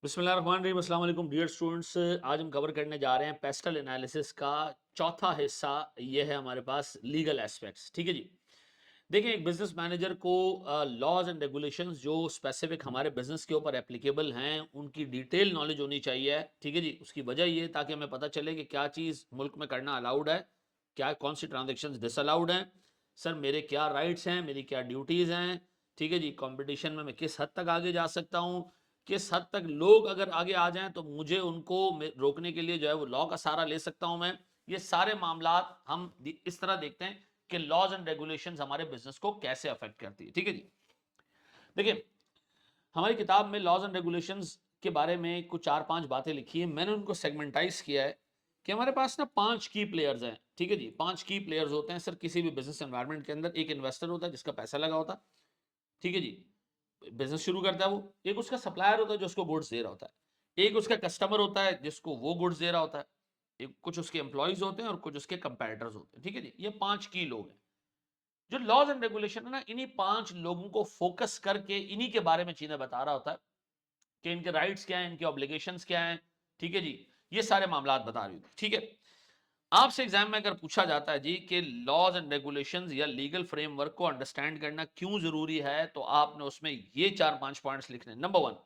बिस्मिल्लाहिर्रहमानिर्रहीम, अस्सलाम वालेकुम डियर स्टूडेंट्स। आज हम कवर करने जा रहे हैं पेस्टल एनालिसिस का चौथा हिस्सा। ये है हमारे पास लीगल एस्पेक्ट्स। ठीक है जी। देखिए, एक बिजनेस मैनेजर को लॉज एंड रेगुलेशंस जो स्पेसिफिक हमारे बिजनेस के ऊपर एप्लीकेबल हैं उनकी डिटेल नॉलेज होनी चाहिए। ठीक है जी। उसकी वजह ये ताकि हमें पता चले कि क्या चीज़ मुल्क में करना अलाउड है, क्या कौन सी ट्रांजेक्शन डिसअलाउड हैं, सर मेरे क्या राइट्स हैं, मेरी क्या ड्यूटीज़ हैं। ठीक है जी। कंपटीशन में मैं किस हद तक आगे जा सकता हूँ, किस हद तक लोग अगर आगे आ जाएं तो मुझे उनको रोकने के लिए जो है वो लॉ का सहारा ले सकता हूं मैं। ये सारे मामलात हम इस तरह देखते हैं कि लॉज एंड रेगुलेशंस हमारे बिजनेस को कैसे अफेक्ट करती है। ठीक है जी। देखिए, हमारी किताब में लॉज एंड रेगुलेशंस के बारे में कुछ 4-5 बातें लिखी है। मैंने उनको सेगमेंटाइज किया है कि हमारे पास ना 5 की प्लेयर्स हैं। ठीक है जी। 5 की प्लेयर्स होते हैं सर किसी भी बिजनेस एनवायरनमेंट के अंदर। एक इन्वेस्टर होता है जिसका पैसा लगा होता है। ठीक है जी। बिजनेस शुरू करता है वो। एक उसका सप्लायर होता है जो उसको गुड्स दे रहा होता है। एक उसका कस्टमर होता है जिसको वो गुड्स दे रहा होता है। एक कुछ उसके एम्प्लॉयज होते हैं और कुछ उसके कंपेटिटर्स होते हैं। ठीक है जी। ये 5 की लोग हैं। जो लॉज एंड रेगुलेशन है ना, इन्हीं 5 लोगों को फोकस करके इन्हीं के बारे में चीजें बता रहा होता है कि इनके राइट्स क्या हैं, इनके ऑब्लिगेशंस क्या हैं। ठीक है जी। ये सारे मामलात बता रही होती है। ठीक है। आपसे एग्जाम में अगर पूछा जाता है जी कि लॉज एंड रेगुलेशंस या लीगल फ्रेमवर्क को अंडरस्टैंड करना क्यों जरूरी है, तो आपने उसमें ये 4-5 पॉइंट्स लिखने। Number 1,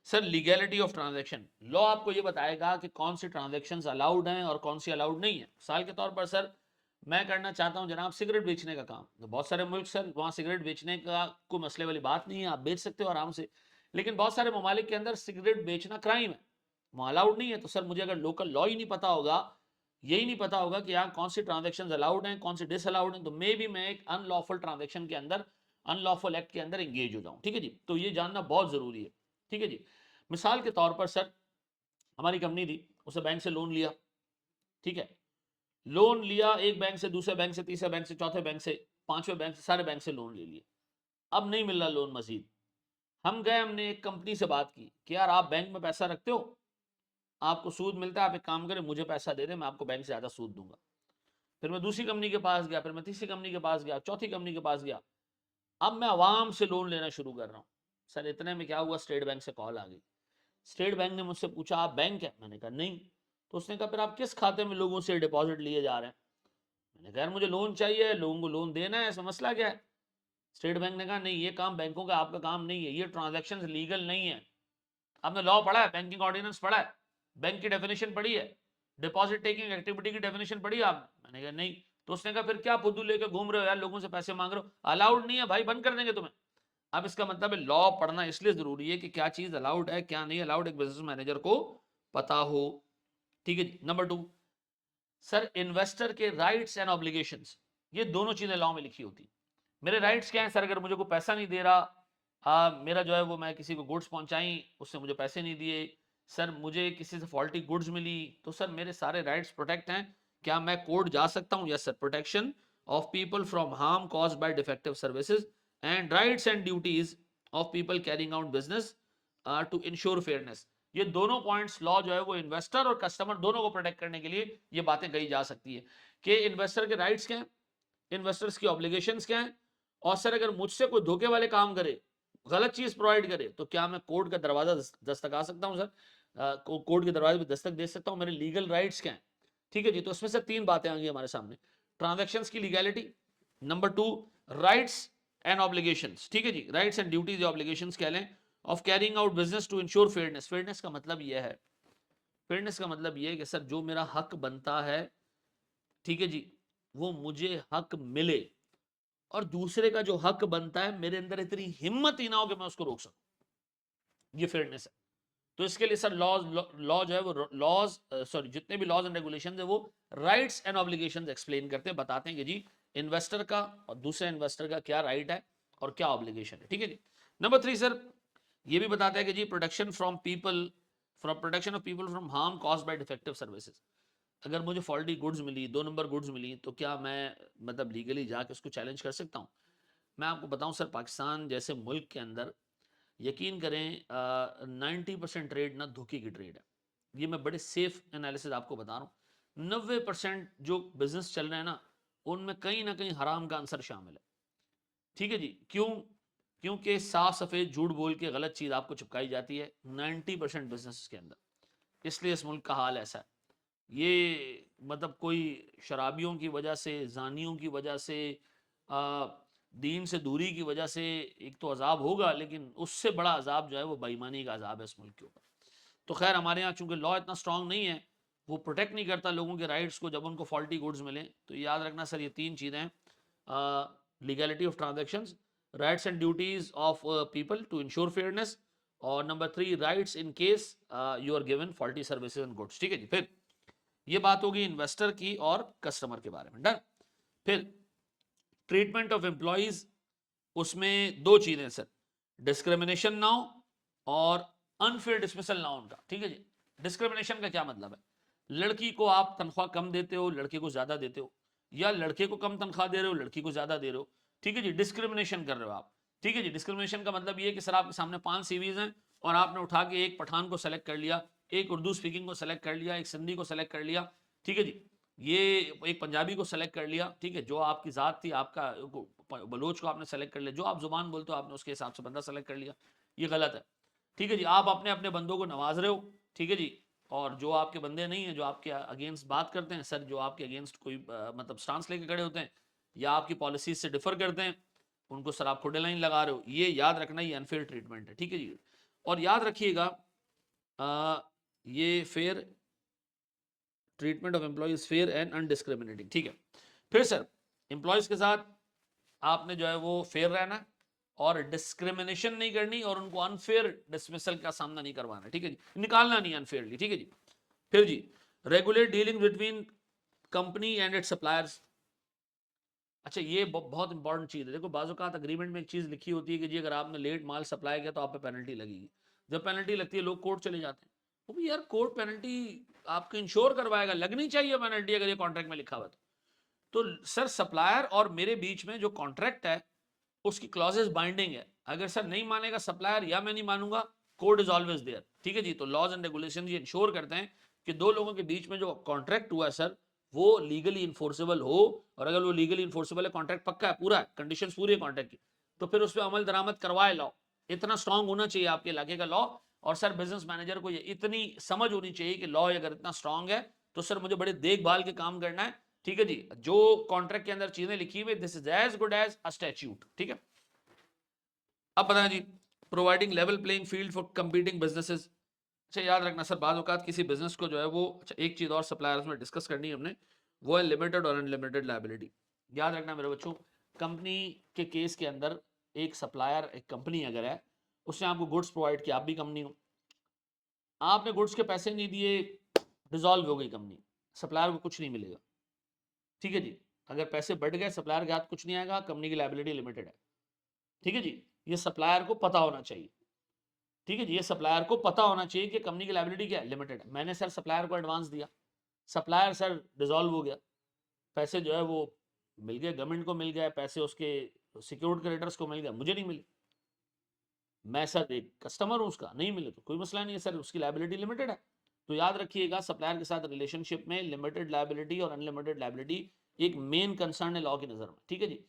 sir legality of transaction. Law आपको ये बताएगा कि कौन सी ट्रांजैक्शंस अलाउड हैं और कौन सी अलाउड नहीं है। मिसाल के तौर पर सर, मैं करना चाहता हूं जनाब सिगरेट बेचने का काम, तो बहुत सारे मुल्क सर वहां सिगरेट बेचने का कोई मसले वाली बात नहीं है, आप बेच सकते हो आराम से। लेकिन बहुत सारे ममालिक के अंदर सिगरेट बेचना क्राइम है, वहां अलाउड नहीं है। तो सर मुझे अगर लोकल लॉ ही नहीं पता होगा, यही नहीं पता होगा कि यहाँ कौन सी ट्रांजेक्शन अलाउड हैं कौन सी डिसअलाउड हैं, तो मे भी मैं एक अनलॉफुल ट्रांजेक्शन के अंदर, अनलॉफुल एक्ट के अंदर एंगेज हो जाऊं। ठीक है जी। तो ये जानना बहुत जरूरी है। ठीक है जी। मिसाल के तौर पर सर, हमारी कंपनी थी, उसे बैंक से लोन लिया। ठीक है। लोन लिया एक बैंक से, दूसरे बैंक से, तीसरे बैंक से, चौथे बैंक से, पांचवें बैंक से, सारे बैंक से लोन ले लिए। अब नहीं मिल रहा लोन मजीद। हम गए, हमने एक कंपनी से बात की कि यार आप बैंक में पैसा रखते हो, आपको सूद मिलता है, आप एक काम करें मुझे पैसा दे दें, मैं आपको बैंक से ज्यादा सूद दूंगा। फिर मैं दूसरी कंपनी के पास गया, फिर मैं तीसरी कंपनी के पास गया, चौथी कंपनी के पास गया। अब मैं आवाम से लोन लेना शुरू कर रहा हूँ। सर इतने में क्या हुआ, स्टेट बैंक से कॉल आ गई। स्टेट बैंक ने मुझसे पूछा आप बैंक है, मैंने कहा नहीं। तो उसने कहा फिर आप किस खाते में लोगों से डिपॉजिट लिए जा रहे हैं। मैंने कहा यार मुझे लोन चाहिए, लोगों को लोन देना है, ऐसा मसला क्या है। स्टेट बैंक ने कहा नहीं, ये काम बैंकों का आपका काम नहीं है, ये ट्रांजैक्शंस लीगल नहीं है। आपने लॉ पढ़ा है, बैंकिंग ऑर्डिनेंस पढ़ा है, बैंक की डेफिनेशन पढ़ी है, डिपॉजिट टेकिंग एक्टिविटी की डेफिनेशन पढ़ी है आपने। मैंने कहा नहीं। तो उसने कहा फिर क्या फुद्दू लेके घूम रहे हो यार, लोगों से पैसे मांग रहे हो, अलाउड नहीं है भाई, बंद कर देंगे तुम्हें। अब इसका मतलब है लॉ पढ़ना इसलिए जरूरी है कि क्या चीज अलाउड है क्या नहीं अलाउड, एक बिजनेस मैनेजर को पता हो। ठीक है जी। नंबर 2, सर इन्वेस्टर के राइट्स एंड ऑब्लिगेशंस, ये दोनों चीजें लॉ में लिखी होती। मेरे राइट्स क्या है सर, अगर मुझे कोई पैसा नहीं दे रहा, मेरा जो है वो, मैं किसी को गुड्स पहुंचाई, उसने मुझे पैसे नहीं दिए, सर मुझे किसी से फॉल्टी गुड्स मिली, तो सर मेरे सारे राइट्स प्रोटेक्ट हैं। क्या मैं कोर्ट जा सकता हूं? Yes sir. Protection of people from harm caused by defective services and rights and duties of people carrying out business to ensure fairness. ये दोनों पॉइंट्स लॉ जो है वो इन्वेस्टर और कस्टमर दोनों को प्रोटेक्ट करने के लिए ये बातें कही जा सकती है कि इन्वेस्टर के राइट्स क्या हैं, इन्वेस्टर्स की ऑब्लिगेशंस क्या हैं, और सर अगर मुझसे कोई धोखे वाले काम करे, गलत चीज प्रोवाइड करे, तो क्या मैं कोर्ट का दरवाजा दस्तका सकता हूं सर, कोर्ट के दरवाजे पे दस्तक दे सकता हूं, मेरे लीगल राइट्स क्या हैं। ठीक है जी। तो इसमें से 3 बातें आ गई हमारे सामने। ट्रांजैक्शंस की legality, number 2 rights and obligations. ठीक है जी। राइट्स एंड ड्यूटीज, ऑब्लिगेशंस कह लें, of carrying out business to ensure fairness. Fairness का मतलब यह है, फेयरनेस का मतलब यह है कि सर जो मेरा हक बनता है, ठीक है जी, वो मुझे हक मिले, और दूसरे का जो हक बनता है मेरे अंदर इतनी हिम्मत ही ना हो कि मैं उसको रोक सकूं। ये फेयरनेस है। तो इसके लिए सर लॉज, लॉ जो है वो लॉज, सॉरी जितने भी लॉज एंड रेगुलेशन है वो राइट्स एंड ऑब्लिगेशंस एक्सप्लेन करते हैं, बताते हैं कि जी इन्वेस्टर का और दूसरे इन्वेस्टर का क्या राइट है और क्या ऑब्लिगेशन है। ठीक है जी। नंबर 3 सर, ये भी बताता है कि जी protection from people, from protection of people from harm caused by defective services. अगर मुझे फॉल्टी गुड्स मिली, 2 नंबर गुड्स मिली, तो क्या मैं मतलब लीगली जाके उसको चैलेंज कर सकता हूँ? मैं आपको बताऊं सर, पाकिस्तान जैसे मुल्क के अंदर यकीन करें 90% ट्रेड ना धोखे की ट्रेड है। ये मैं बड़े सेफ एनालिसिस आपको बता रहा हूँ। 90% जो बिजनेस चल रहे हैं ना, उनमें कहीं ना कहीं हराम का आंसर शामिल है। ठीक है जी। क्यों? क्योंकि साफ सफेद झूठ बोल के गलत चीज आपको चिपकाई जाती है 90% बिजनेस के अंदर, इसलिए इस मुल्क का हाल ऐसा है। ये मतलब कोई शराबियों की वजह से, जानियों की वजह से, आ, दीन से दूरी की वजह से एक तो अजाब होगा, लेकिन उससे बड़ा अजाब जो है वो बेईमानी का अजाब है इस मुल्क के ऊपर। तो खैर हमारे यहाँ चूंकि लॉ इतना स्ट्रांग नहीं है, वो प्रोटेक्ट नहीं करता लोगों के राइट्स को जब उनको फॉल्टी गुड्स मिले। तो याद रखना सर, ये तीन चीज़ें हैं, legality of transactions, rights and duties of people to ensure fairness, और number 3 rights in case you are given faulty services and goods. ठीक है जी। फिर ये बात होगी इन्वेस्टर की और कस्टमर के बारे में, डन। फिर ट्रीटमेंट ऑफ एम्प्लॉइज, उसमें दो चीजें सर, डिस्क्रिमिनेशन ना हो और अनफेयर डिसमिसल ना हो उनका। ठीक है जी। डिस्क्रिमिनेशन का क्या मतलब है? लड़की को आप तनख्वाह कम देते हो, लड़के को ज्यादा देते हो, या लड़के को कम तनख्वाह दे रहे हो, लड़की को ज्यादा दे रहे हो। ठीक है जी, डिस्क्रिमिनेशन कर रहे हो आप। ठीक है जी। डिस्क्रिमिनेशन का मतलब ये है कि सर आपके सामने 5 सीवीज हैं और आपने उठा के एक पठान को सेलेक्ट कर लिया, एक उर्दू स्पीकिंग को सेलेक्ट कर लिया, एक सिंधी को सेलेक्ट कर लिया। ठीक है जी। ये एक पंजाबी को सेलेक्ट कर लिया। ठीक है, जो आपकी ज़ात थी, आपका बलोच को आपने सेलेक्ट कर लिया, जो आप जुबान बोलते हो आपने उसके हिसाब से बंदा सेलेक्ट कर लिया। ये गलत है। ठीक है जी। आप अपने अपने बंदों को नवाज रहे हो। ठीक है जी। और जो आपके बंदे नहीं हैं, जो आपके अगेंस्ट बात करते हैं सर, जो आपके अगेंस्ट कोई मतलब स्टांस लेके खड़े होते हैं या आपकी पॉलिसीज से डिफर करते हैं, उनको सर आप खुडे लाइन लगा रहे हो। ये याद रखना, ये अनफेयर ट्रीटमेंट है। ठीक है जी। और याद रखिएगा ये fair treatment of employees fair and undiscriminating. ठीक है। फिर सर एम्प्लॉयज के साथ आपने जो है वो फेयर रहना है और डिस्क्रिमिनेशन नहीं करनी और उनको अनफेयर डिसमिसल का सामना नहीं करवाना। ठीक है जी, निकालना नहीं अनफेयरली। ठीक है जी। फिर जी, regulate dealing between company and its suppliers. अच्छा, ये बहुत इंपॉर्टेंट चीज़ है। देखो बाज़-औक़ात अग्रीमेंट में एक चीज़ लिखी होती है कि जी अगर आपने लेट माल सप्लाई किया तो आप पे पेनल्टी लगेगी। जब पेनल्टी लगती है लोग कोर्ट चले जाते हैं। वो भी यार कोर्ट पेनल्टी आपको इंश्योर करवाएगा, लगनी चाहिए पेनल्टी अगर ये कॉन्ट्रैक्ट में लिखा हुआ है तो। सर सप्लायर और मेरे बीच में जो कॉन्ट्रैक्ट है उसकी क्लॉजेस बाइंडिंग है। अगर सर नहीं मानेगा सप्लायर या मैं नहीं मानूंगा, कोर्ट इज ऑलवेज देयर। ठीक है जी। तो लॉज एंड रेगुलेशन ये इंश्योर करते हैं कि दो लोगों के बीच में जो कॉन्ट्रैक्ट हुआ है सर, वो लीगली इन्फोर्सेबल हो। और अगर वो लीगली इन्फोर्सेबल है, कॉन्ट्रैक्ट पक्का है, पूरा है, कंडीशंस पूरी है कॉन्ट्रैक्ट की, तो फिर उस पर अमल दरामद करवाए लॉ। इतना स्ट्रांग होना चाहिए आपके इलाके का लॉ। और सर बिजनेस मैनेजर को ये इतनी समझ होनी चाहिए कि लॉ अगर इतना स्ट्रांग है तो सर मुझे बड़े देखभाल के काम करना है। ठीक है जी। जो कॉन्ट्रैक्ट के अंदर चीजें लिखी हुई, this is as good as a statute. ठीक है। अब बताएं जी, providing level playing field for competing businesses. अच्छा याद रखना सर, बाज़ औक़ात किसी बिजनेस को जो है वो, अच्छा एक चीज़ और सप्लायर्स में डिस्कस करनी है हमने, वो है लिमिटेड और अनलिमिटेड लायबिलिटी। याद रखना मेरे बच्चों, कंपनी के केस के अंदर एक सप्लायर, एक कंपनी अगर है, उसने आपको गुड्स प्रोवाइड किया, आप भी कंपनी हो, आपने गुड्स के पैसे नहीं दिए, डिसॉल्व हो गई कंपनी, सप्लायर को कुछ नहीं मिलेगा। ठीक है जी। अगर पैसे बढ़ गए, सप्लायर के हाथ कुछ नहीं आएगा, कंपनी की लायबिलिटी लिमिटेड है। ठीक है जी। ये सप्लायर को पता होना चाहिए। ठीक है जी। ये सप्लायर को पता होना चाहिए कि कंपनी की लायबिलिटी क्या है, लिमिटेड है। मैंने सर सप्लायर को एडवांस दिया, सप्लायर सर डिसॉल्व हो गया, पैसे जो है वो मिल गए, गवर्नमेंट को मिल गए पैसे, उसके सिक्योर्ड क्रेडिटर्स को मिल गया, मुझे नहीं मिले। मैं सर एक कस्टमर हूं उसका, नहीं मिले तो कोई मसला नहीं है सर, उसकी लायबिलिटी लिमिटेड है। तो याद रखिएगा, सप्लायर के साथ रिलेशनशिप में लिमिटेड लायबिलिटी और अनलिमिटेड लायबिलिटी एक मेन कंसर्न है लॉ की नज़र में। ठीक है जी।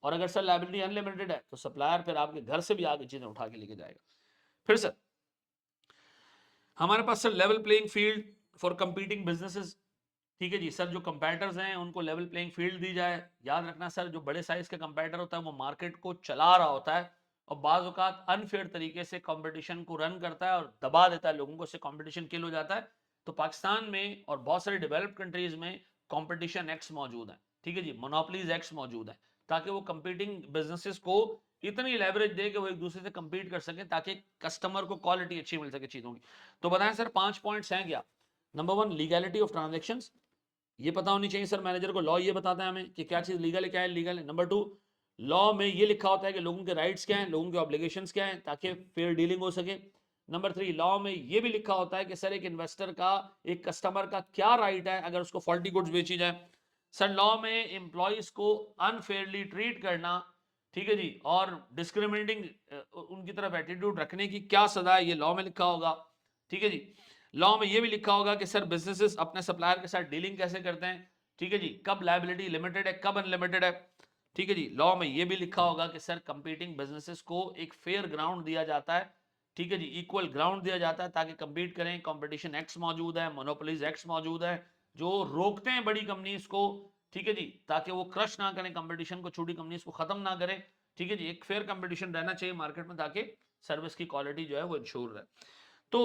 और अगर सर लायबिलिटी अनलिमिटेड है तो सप्लायर फिर आपके घर से भी आगे चीज़ें उठा के लेके जाएगा। फिर सर हमारे पास sir level playing field for competing businesses. ठीक है जी। सर जो कंपैटर्स हैं उनको लेवल प्लेइंग फील्ड दी जाए। याद रखना सर, जो बड़े साइज का कंपैटर होता है वो मार्केट को चला रहा होता है और बाज़ औक़ात अनफेयर तरीके से कंपटीशन को रन करता है और दबा देता है लोगों को, उससे कंपटीशन किल हो जाता है। तो पाकिस्तान में और बहुत सारे डेवलप्ड कंट्रीज में कंपटीशन एक्ट्स मौजूद हैं। ठीक है जी, मोनोपोलीज एक्ट्स मौजूद हैं, ताकि वो कंपीटिंग बिजनेसेस को इतनी लेवरेज दे कि वो एक दूसरे से कंपीट कर सके, ताकि कस्टमर को क्वालिटी अच्छी मिल सके चीज़ों की। तो बताएं सर 5 पॉइंट्स हैं क्या? नंबर 1, लीगैलिटी ऑफ ट्रांजेक्शंस, ये पता होनी चाहिए सर मैनेजर को। लॉ ये बताता है हमें कि क्या चीज़ लीगल है, क्या है लीगल है। नंबर 2, लॉ में ये लिखा होता है कि लोगों के राइट्स क्या हैं, लोगों के ऑब्लिगेशंस क्या हैं, ताकि फेयर डीलिंग हो सके। नंबर 3, लॉ में ये भी लिखा होता है कि सर एक इन्वेस्टर का, एक कस्टमर का क्या राइट है अगर उसको फॉल्टी गुड्स बेची जाए। सर लॉ में एम्प्लॉयज को अनफेयरली ट्रीट करना, ठीक है जी, और डिस्क्रिमिनेटिंग उनकी तरफ एटीट्यूड रखने की क्या सजा है, ये लॉ में लिखा होगा। ठीक है जी। लॉ में ये भी लिखा होगा कि सर बिजनेसेस अपने सप्लायर के साथ डीलिंग कैसे करते हैं। ठीक है जी, कब लायबिलिटी लिमिटेड है, कब अनलिमिटेड है। ठीक है जी। लॉ में ये भी लिखा होगा कि सर कंपीटिंग बिजनेसेस को एक फेयर ग्राउंड दिया जाता है, ठीक है जी, इक्वल ग्राउंड दिया जाता है ताकि कंपीट करें। कंपटीशन एक्ट मौजूद है, मोनोपोलीज एक्ट मौजूद है जो रोकते हैं बड़ी कंपनीज को, ठीक है जी, ताकि वो क्रश ना करें कंपटीशन को, छोटी कंपनीज को खत्म ना करें, ठीक है जी। एक फेयर कंपटीशन रहना चाहिए मार्केट में ताकि सर्विस की क्वालिटी जो है वो इंश्योर रहे। तो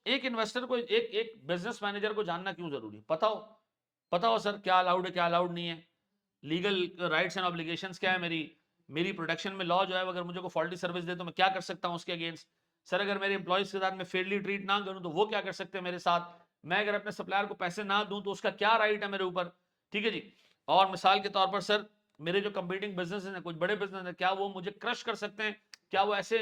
एक इन्वेस्टर को, एक बिजनेस मैनेजर को जानना क्यों जरूरी, पता हो सर क्या अलाउड है क्या अलाउड नहीं है, लीगल राइट्स एंड ऑब्लिगेशंस क्या है मेरी प्रोटेक्शन में लॉ जो है अगर मुझे को फॉल्टी सर्विस दे तो मैं क्या कर सकता हूं उसके अगेंस्ट। सर अगर मेरे एम्प्लॉइज के साथ मैं फेयरली ट्रीट ना करूं तो वो क्या कर सकते हैं मेरे साथ। मैं अगर अपने सप्लायर को पैसे ना दूं तो उसका क्या राइट है मेरे ऊपर, ठीक है जी। और मिसाल के तौर पर सर मेरे जो कंपीटिंग बिजनेस हैं, कुछ बड़े बिजनेस हैं, क्या वो मुझे क्रश कर सकते हैं, क्या वो ऐसे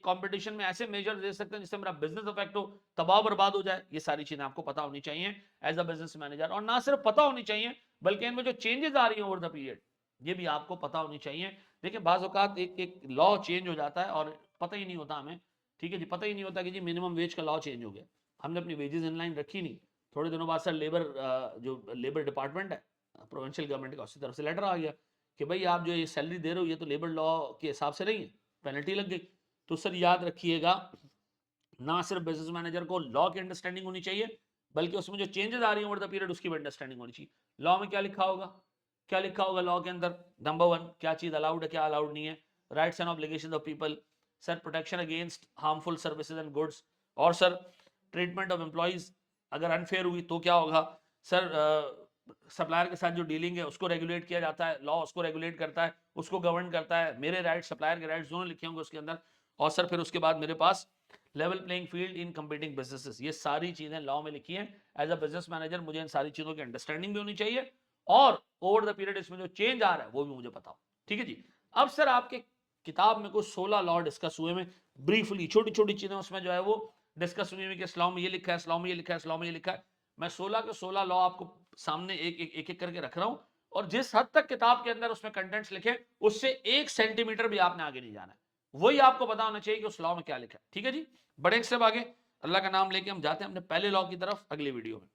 कंपटीशन में ऐसे मेजर दे सकते हैं जिससे मेरा बिजनेस अफेक्ट हो, तबाह बर्बाद हो जाए। ये सारी चीजें आपको पता होनी चाहिए एज अ बिजनेस मैनेजर, और ना सिर्फ पता होनी चाहिए बल्कि इनमें जो चेंजेस आ रही हैं ओवर द पीरियड ये भी आपको पता होनी चाहिए। देखिए बाज़ औक़ात एक लॉ चेंज हो जाता है और पता ही नहीं होता हमें, ठीक है जी, पता ही नहीं होता कि जी मिनिमम वेज का लॉ चेंज हो गया, हमने अपनी वेजेस इनलाइन रखी नहीं, थोड़े दिनों बाद सर जो लेबर डिपार्टमेंट है प्रोविंशियल गवर्नमेंट का उसकी तरफ से लेटर आ गया कि भाई आप जो ये सैलरी दे रहे हो ये तो लेबर लॉ के हिसाब से नहीं है, पेनल्टी लग गई। तो सर याद रखिएगा ना सिर्फ बिजनेस मैनेजर को लॉ की अंडरस्टैंडिंग होनी चाहिए बल्कि उसमें जो चेंजेस आ रही हैं ओवर द पीरियड उसकी भी अंडरस्टैंडिंग होनी चाहिए। लॉ में क्या लिखा होगा, क्या लिखा होगा लॉ के अंदर, नंबर 1 क्या चीज अलाउड है क्या अलाउड नहीं है, rights and obligations of people, sir protection against harmful services and goods, और सर ट्रीटमेंट ऑफ एम्प्लॉइज अगर अनफेयर हुई तो क्या होगा, सर सप्लायर के साथ जो डीलिंग है उसको रेगुलेट किया जाता है, लॉ उसको रेगुलेट करता है, उसको गवर्न करता है, मेरे राइट्स सप्लायर के राइट्स दोनों लिखे होंगे उसके अंदर। और सर फिर उसके बाद मेरे पास level playing field in competing businesses, ये सारी चीजें लॉ में लिखी हैं। एज अ बिजनेस मैनेजर मुझे इन सारी चीजों की अंडरस्टैंडिंग भी होनी चाहिए और ओवर द पीरियड इसमें जो चेंज आ रहा है वो भी मुझे पता हो, ठीक है जी। अब सर आपके किताब में कुछ 16 लॉ डिस्कस हुए में ब्रीफली छोटी छोटी चीजें उसमें जो है वो डिस्कस हुई हुई कि इस्लाम में ये लिखा है, इस्लाम में ये लिखा है, इस्लाम में ये लिखा है। मैं 16 के 16 लॉ आपको सामने एक करके रख रहा हूं और जिस हद तक किताब के अंदर उसमें कंटेंट्स लिखे उससे 1 सेंटीमीटर भी आपने आगे नहीं जाना है, वही आपको पता होना चाहिए कि उस लॉ में क्या लिखा है, ठीक है जी। बड़े स्टेप आगे, अल्लाह का नाम लेके हम जाते हैं अपने पहले लॉ की तरफ अगली वीडियो में।